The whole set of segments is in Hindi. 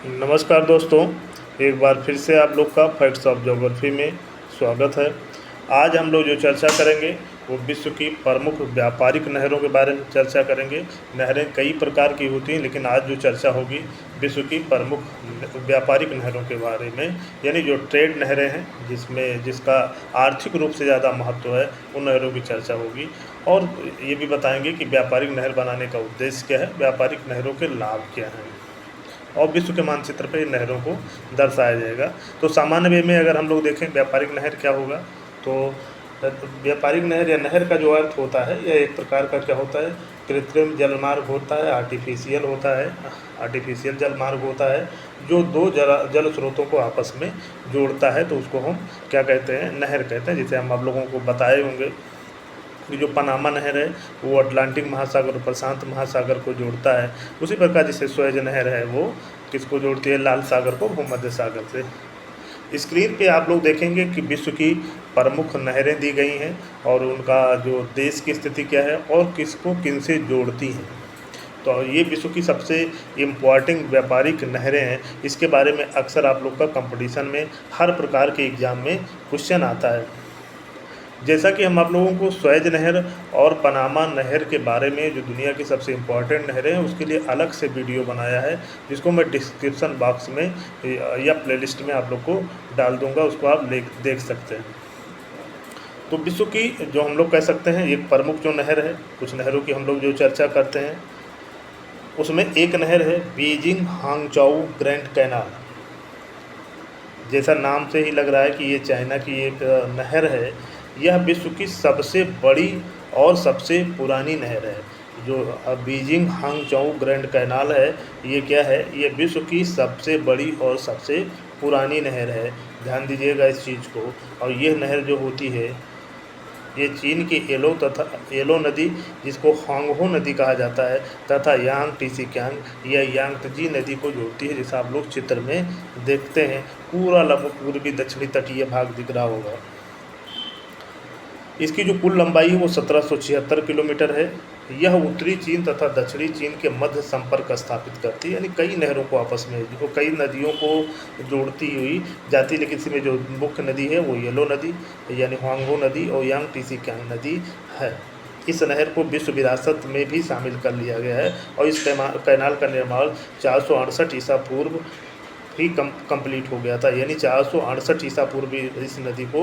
नमस्कार दोस्तों, एक बार फिर से आप लोग का फैक्ट्स ऑफ ज्योग्राफी में स्वागत है। आज हम लोग जो चर्चा करेंगे वो विश्व की प्रमुख व्यापारिक नहरों के बारे में चर्चा करेंगे। नहरें कई प्रकार की होती हैं, लेकिन आज जो चर्चा होगी विश्व की प्रमुख व्यापारिक नहरों के बारे में, यानी जो ट्रेड नहरें हैं जिसका आर्थिक रूप से ज़्यादा महत्व है, उन नहरों की चर्चा होगी। और ये भी बताएंगे कि व्यापारिक नहर बनाने का उद्देश्य क्या है, व्यापारिक नहरों के लाभ क्या हैं, और विश्व के मानचित्र पे इन नहरों को दर्शाया जाएगा। तो सामान्य वे में अगर हम लोग देखें व्यापारिक नहर क्या होगा, तो व्यापारिक नहर या नहर का जो अर्थ होता है, यह एक प्रकार का क्या होता है, कृत्रिम जलमार्ग होता है, आर्टिफिशियल होता है, आर्टिफिशियल जलमार्ग होता है, जो दो जल स्रोतों को आपस में जोड़ता है। तो उसको हम क्या कहते हैं, नहर कहते हैं। जिसे हम आप लोगों को बताए होंगे कि जो पनामा नहर है वो अटलांटिक महासागर और प्रशांत महासागर को जोड़ता है। उसी प्रकार जैसे स्वेज नहर है वो किसको जोड़ती है, लाल सागर को भूमध्य सागर से। स्क्रीन पे आप लोग देखेंगे कि विश्व की प्रमुख नहरें दी गई हैं और उनका जो देश की स्थिति क्या है और किसको किनसे जोड़ती हैं। तो ये विश्व की सबसे इम्पॉर्टेंट व्यापारिक नहरें हैं। इसके बारे में अक्सर आप लोग का कंपटीशन में हर प्रकार के एग्ज़ाम में क्वेश्चन आता है। जैसा कि हम आप लोगों को स्वेज नहर और पनामा नहर के बारे में, जो दुनिया की सबसे इम्पॉर्टेंट नहरें हैं, उसके लिए अलग से वीडियो बनाया है, जिसको मैं डिस्क्रिप्शन बॉक्स में या प्लेलिस्ट में आप लोग को डाल दूंगा, उसको आप देख सकते हैं। तो विश्व की जो हम लोग कह सकते हैं एक प्रमुख जो नहर है, कुछ नहरों की हम लोग जो चर्चा करते हैं, उसमें एक नहर है बीजिंग हांगचाओ ग्रैंड कैनाल। जैसा नाम से ही लग रहा है कि ये चाइना की एक नहर है। यह विश्व की सबसे बड़ी और सबसे पुरानी नहर है। जो बीजिंग हांगचाओ ग्रैंड कैनाल है, ये क्या है, ये विश्व की सबसे बड़ी और सबसे पुरानी नहर है। ध्यान दीजिएगा इस चीज़ को। और यह नहर जो होती है, ये चीन की एलो नदी, जिसको हांगहो नदी कहा जाता है, तथा यांग टीसीक्यांग या यांगत्जी नदी को जोड़ती है। जैसा आप लोग चित्र में देखते हैं, पूरा लगभग पूर्वी दक्षिणी तटीय भाग दिख रहा होगा। इसकी जो कुल लंबाई है वो 1776 किलोमीटर है। यह उत्तरी चीन तथा दक्षिणी चीन के मध्य संपर्क स्थापित करती है, यानी कई नहरों को आपस में, जो कई नदियों को जोड़ती हुई जाती है। लेकिन इसमें जो मुख्य नदी है वो येलो नदी यानी हांगहो नदी और यांग टीसीक्यांग नदी है। इस नहर को विश्व विरासत में भी शामिल कर लिया गया है और इस कैनाल का निर्माण 468 ईसा पूर्व ही कंप्लीट हो गया था, यानी 468 ईसा पूर्व इस नदी को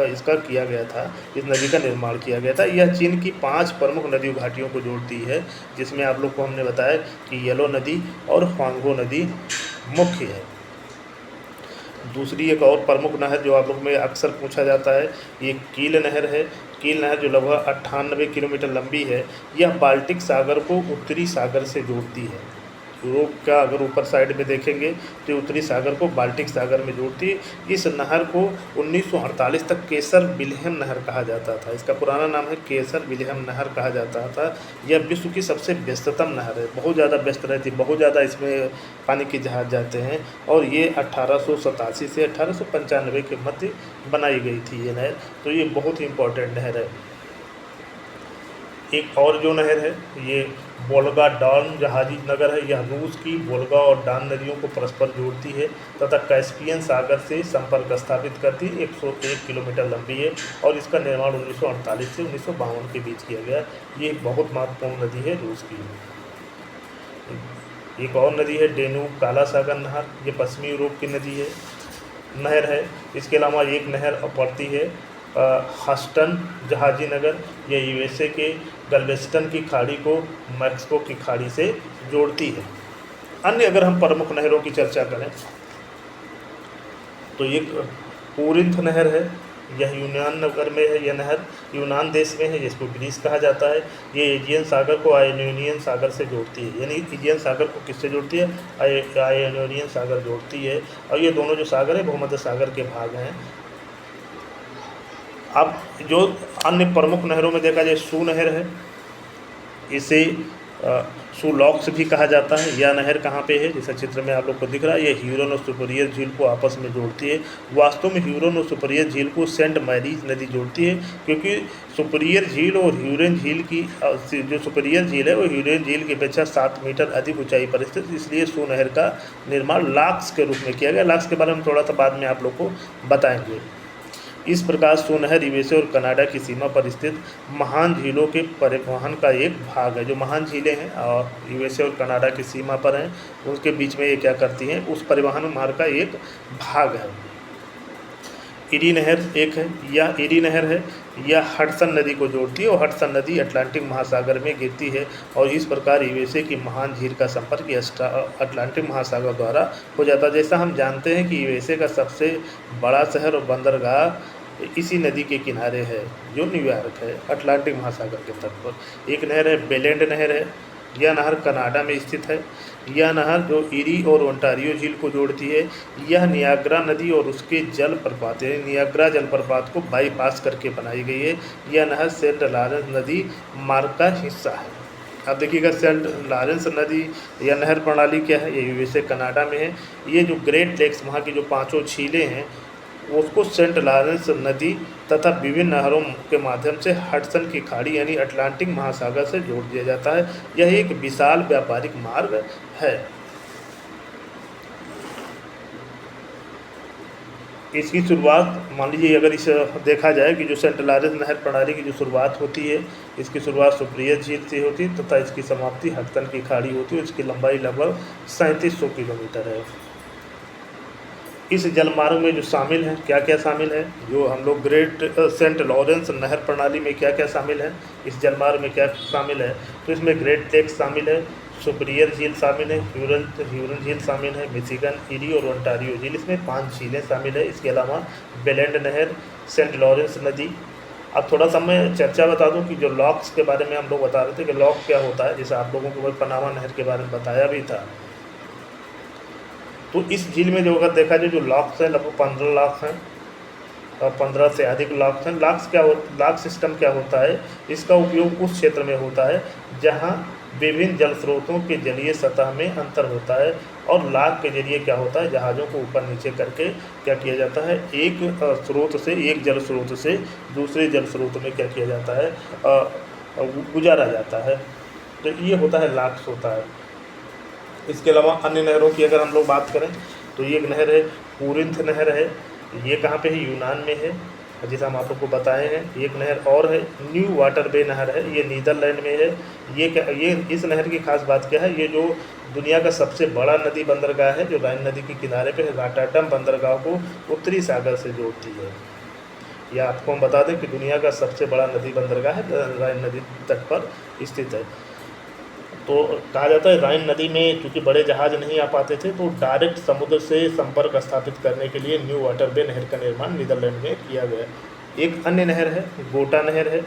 इसका किया गया था, इस नदी का निर्माण किया गया था। यह चीन की 5 प्रमुख नदी घाटियों को जोड़ती है, जिसमें आप लोग को हमने बताया कि येलो नदी और हांगहो नदी मुख्य है। दूसरी एक और प्रमुख नहर जो आप लोग में अक्सर पूछा जाता है, ये कील नहर है। कील नहर जो लगभग 98 किलोमीटर लंबी है, यह बाल्टिक सागर को उत्तरी सागर से जोड़ती है। यूरोप का अगर ऊपर साइड में देखेंगे तो उत्तरी सागर को बाल्टिक सागर में जोड़ती है। इस नहर को 1948 तक केसर विल्हेम नहर कहा जाता था। इसका पुराना नाम है केसर विल्हेम नहर कहा जाता था। यह विश्व की सबसे व्यस्ततम नहर है, बहुत ज़्यादा व्यस्त रहती है, बहुत ज़्यादा इसमें पानी के जहाज जाते हैं। और ये 1887 से 1895 के मध्य बनाई गई थी ये नहर। तो ये बहुत ही इम्पोर्टेंट नहर है। एक और जो नहर है ये वोल्गा डॉन जहाजी नगर है। यह रूस की वोल्गा और डॉन नदियों को परस्पर जोड़ती है तथा कैस्पियन सागर से संपर्क स्थापित करती है। 101 किलोमीटर लंबी है और इसका निर्माण 1948 से 1952 के बीच किया गया। ये एक बहुत महत्वपूर्ण नदी है रूस की। एक और नदी है डेन्यूब काला सागर नहर, ये पश्चिमी यूरोप की नहर है। इसके अलावा एक नहर पड़ती है हस्टन जहाजी नगर, यह यूएसए के गैल्वेस्टन की खाड़ी को मैक्सिको की खाड़ी से जोड़ती है। अन्य अगर हम प्रमुख नहरों की चर्चा करें तो एक कोरिंथ नहर है। यह यूनान नगर में है। यह नहर यूनान देश में है, जिसको ग्रीस कहा जाता है। ये एजियन सागर को आयोनियन सागर से जोड़ती है, यानी एजियन सागर को किससे जोड़ती है, आयोनियन सागर जोड़ती है। और ये दोनों जो सागर है भूमध्य सागर के भाग हैं। अब जो अन्य प्रमुख नहरों में देखा जाए, सू नहर है। इसे सुलॉक्स भी कहा जाता है। यह नहर कहाँ पे है, जैसा चित्र में आप लोग को दिख रहा है, ये ह्यूरन और सुपीरियर झील को आपस में जोड़ती है। वास्तव में ह्यूरन और सुपीरियर झील को सेंट मैरीज नदी जोड़ती है, क्योंकि सुपीरियर झील और ह्यूरन झील की जो सुपीरियर झील है वो ह्यूरन झील की अपेक्षा 7 मीटर अधिक ऊंचाई पर स्थित, इसलिए सू नहर का निर्माण लॉक्स के रूप में किया गया। लॉक्स के बारे में थोड़ा सा बाद में आप लोग को बताएंगे। इस प्रकार सू नहर यूएसए और कनाडा की सीमा पर स्थित महान झीलों के परिवहन का एक भाग है। जो महान झीलें हैं और यूएसए और कनाडा की सीमा पर हैं, उसके बीच में ये क्या करती हैं, उस परिवहन मार्ग का एक भाग है। इरी नहर एक है, यह इरी नहर है, यह हडसन नदी को जोड़ती है और हडसन नदी अटलांटिक महासागर में गिरती है और इस प्रकार यूएसए की महान झील का संपर्क अटलांटिक महासागर द्वारा हो जाता है। जैसा हम जानते हैं कि यूएसए का सबसे बड़ा शहर और बंदरगाह इसी नदी के किनारे है, जो न्यूयॉर्क है, अटलांटिक महासागर के तट पर। एक नहर है बेलेंड नहर है, यह नहर कनाडा में स्थित है। यह नहर जो इरी और ओंटारियो झील को जोड़ती है, यह नियाग्रा नदी और उसके जलप्रपात है, नियाग्रा जलप्रपात को बाईपास करके बनाई गई है। यह नहर सेंट लॉरेंस नदी मार्ग का हिस्सा है। अब देखिएगा सेंट लॉरेंस नदी या नहर प्रणाली क्या है, ये यूएसए कनाडा में है। ये जो ग्रेट लेक्स, वहाँ की जो 5 झीलें हैं, उसको सेंट लॉरेंस नदी तथा विभिन्न नहरों के माध्यम से हडसन की खाड़ी यानी अटलांटिक महासागर से जोड़ दिया जाता है। यह एक विशाल व्यापारिक मार्ग है। इसकी शुरुआत मान लीजिए अगर इस देखा जाए कि जो सेंट लॉरेंस नहर प्रणाली की जो शुरुआत होती है, इसकी शुरुआत सुपीरियर झील से होती है तथा इसकी समाप्ति हडसन की खाड़ी होती है। इसकी लंबाई लगभग 3700 किलोमीटर है। इस जलमार्ग में जो शामिल है, क्या क्या शामिल है, जो हम लोग ग्रेट सेंट लॉरेंस नहर प्रणाली में क्या क्या शामिल है, इस जलमार्ग में क्या शामिल है, तो इसमें ग्रेट लेक्स शामिल है, सुपीरियर झील शामिल है, ह्यूरन झील शामिल है, मिशिगन, इरी और ओंटारियो झील, इसमें 5 झीलें शामिल है। इसके अलावा बेलेंड नहर, सेंट लॉरेंस नदी। अब थोड़ा सा मैं चर्चा बता दूं कि जो लॉक्स के बारे में हम लोग बता रहे थे कि लॉक क्या होता है, जैसे आप लोगों को मैं पनामा नहर के बारे में बताया भी था। तो इस झील में जो अगर देखा जाए जो लॉक्स हैं लगभग 15 लाख हैं और 15 से अधिक लॉक्स हैं। लॉक सिस्टम क्या होता है, इसका उपयोग उस क्षेत्र में होता है जहां विभिन्न जल स्रोतों के जलीय सतह में अंतर होता है और लॉक के जरिए क्या होता है, जहाज़ों को ऊपर नीचे करके क्या किया जाता है, एक स्रोत से, एक जल स्रोत से दूसरे जल स्रोत में क्या किया जाता है, गुजारा जाता है। तो ये होता है लॉक्स होता है। इसके अलावा अन्य नहरों की अगर हम लोग बात करें तो ये एक नहर है कोरिंथ नहर है, ये कहाँ पे है, यूनान में है, जैसे हम आप लोग को बताए हैं। एक नहर और है न्यू वाटर बे नहर है, ये नीदरलैंड में है। ये इस नहर की खास बात क्या है, ये जो दुनिया का सबसे बड़ा नदी बंदरगाह है जो राइन नदी के किनारे पे है, रॉटरडैम बंदरगाह को उत्तरी सागर से जोड़ती है। यह आपको हम बता दें कि दुनिया का सबसे बड़ा नदी बंदरगाह है राइन नदी तट पर स्थित है। तो कहा जाता है राइन नदी में चूँकि बड़े जहाज़ नहीं आ पाते थे, तो डायरेक्ट समुद्र से संपर्क स्थापित करने के लिए न्यू वाटर बे नहर का निर्माण नीदरलैंड में किया गया। एक अन्य नहर है गोटा नहर है,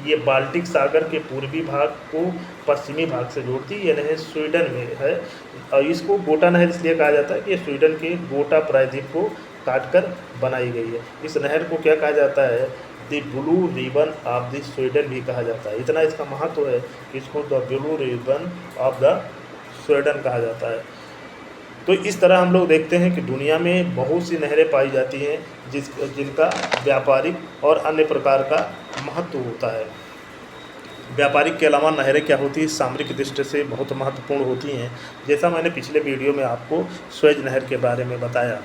ये बाल्टिक सागर के पूर्वी भाग को पश्चिमी भाग से जोड़ती है। यह नहर स्वीडन में है और इसको गोटा नहर इसलिए कहा जाता है कि ये स्वीडन के गोटा प्रायद्वीप को काटकर बनाई गई है। इस नहर को क्या कहा जाता है, the blue ribbon of the Sweden भी कहा जाता है। इतना इसका महत्व है कि इसको the blue ribbon of the Sweden कहा जाता है। तो इस तरह हम लोग देखते हैं कि दुनिया में बहुत सी नहरें पाई जाती हैं जिनका व्यापारिक और अन्य प्रकार का महत्व होता है। व्यापारिक के अलावा नहरें क्या होती हैं, सामरिक दृष्टि से बहुत महत्वपूर्ण होती हैं। जैसा मैंने पिछले वीडियो में आपको स्वेज नहर के बारे में बताया,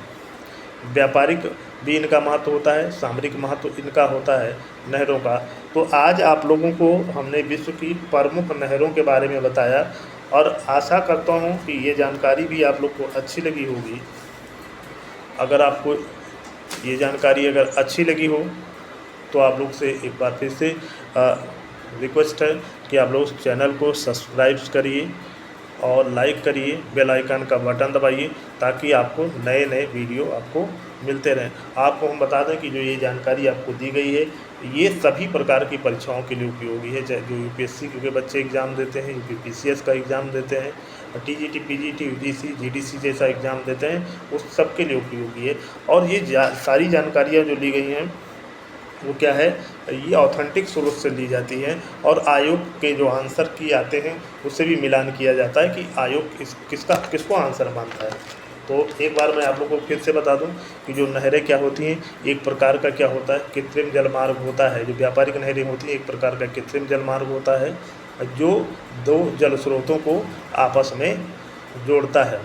व्यापारिक भी इनका महत्व होता है, सामरिक महत्व इनका होता है नहरों का। तो आज आप लोगों को हमने विश्व की प्रमुख नहरों के बारे में बताया और आशा करता हूँ कि ये जानकारी भी आप लोग को अच्छी लगी होगी। अगर आपको ये जानकारी अगर अच्छी लगी हो तो आप लोग से एक बार फिर से रिक्वेस्ट है कि आप लोग चैनल को सब्सक्राइब करिए और लाइक करिए, बेल आइकन का बटन दबाइए ताकि आपको नए नए वीडियो आपको मिलते रहें। आपको हम बता दें कि जो ये जानकारी आपको दी गई है ये सभी प्रकार की परीक्षाओं के लिए उपयोगी है, चाहे जो यूपीएससी के बच्चे एग्ज़ाम देते हैं, यूपीपीसीएस का एग्ज़ाम देते हैं, टीजीटी, पीजीटी, यूजीसी, जीडीसी जैसा एग्ज़ाम देते हैं, उस सब के लिए उपयोगी है। और ये सारी जानकारियाँ जो ली गई हैं वो क्या है, ये ऑथेंटिक स्रोत से ली जाती है और आयोग के जो आंसर की आते हैं उससे भी मिलान किया जाता है कि आयोग किसको आंसर मानता है। तो एक बार मैं आप लोगों को फिर से बता दूं कि जो नहरें क्या होती हैं, एक प्रकार का क्या होता है, कृत्रिम जलमार्ग होता है। जो व्यापारिक नहरें होती हैं एक प्रकार का कृत्रिम जलमार्ग होता है जो दो जल स्रोतों को आपस में जोड़ता है।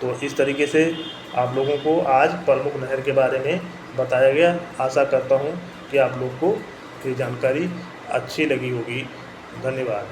तो इस तरीके से आप लोगों को आज प्रमुख नहर के बारे में बताया गया। आशा करता हूँ कि आप लोग को ये जानकारी अच्छी लगी होगी। धन्यवाद।